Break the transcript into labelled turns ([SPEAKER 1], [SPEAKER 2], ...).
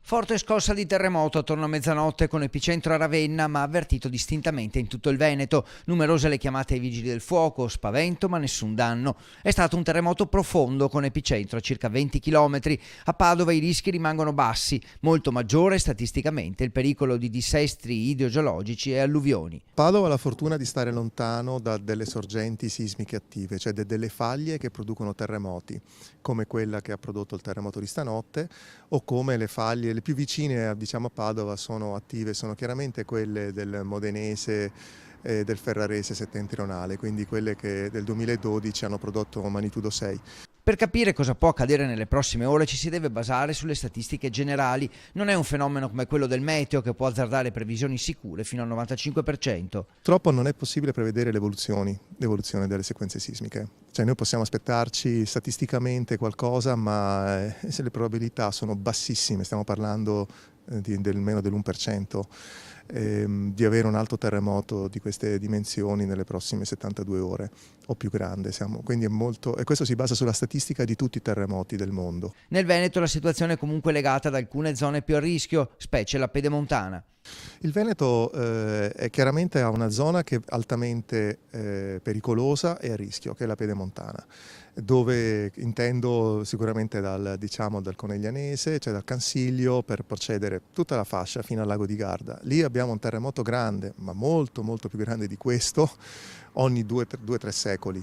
[SPEAKER 1] Forte scossa di terremoto attorno a mezzanotte con epicentro a Ravenna, ma avvertito distintamente in tutto il Veneto. Numerose le chiamate ai vigili del fuoco, spavento ma nessun danno. È stato un terremoto profondo con epicentro a circa 20 km. A Padova i rischi rimangono bassi, molto maggiore statisticamente il pericolo di dissestri idrogeologici e alluvioni.
[SPEAKER 2] Padova ha la fortuna di stare lontano da delle sorgenti sismiche attive, cioè delle faglie che producono terremoti, come quella che ha prodotto il terremoto di stanotte o come le faglie le più vicine a Padova sono attive, sono chiaramente quelle del Modenese e del Ferrarese settentrionale, quindi quelle che del 2012 hanno prodotto magnitudo 6.
[SPEAKER 1] Per capire cosa può accadere nelle prossime ore ci si deve basare sulle statistiche generali. Non è un fenomeno come quello del meteo che può azzardare previsioni sicure fino al 95%.
[SPEAKER 2] Purtroppo non è possibile prevedere l'evoluzione delle sequenze sismiche, cioè noi possiamo aspettarci statisticamente qualcosa, ma se le probabilità sono bassissime, stiamo parlando del meno dell'1%, di avere un altro terremoto di queste dimensioni nelle prossime 72 ore o più grande. Quindi è molto, e questo si basa sulla statistica di tutti i terremoti del mondo.
[SPEAKER 1] Nel Veneto la situazione è comunque legata ad alcune zone più a rischio, specie la pedemontana.
[SPEAKER 2] Il Veneto è chiaramente ha una zona che è altamente pericolosa e a rischio, che è la pedemontana, dove intendo sicuramente dal Coneglianese, cioè dal Cansiglio, per procedere tutta la fascia fino al lago di Garda. Lì abbiamo un terremoto grande, ma molto molto più grande di questo, ogni 2-3 secoli.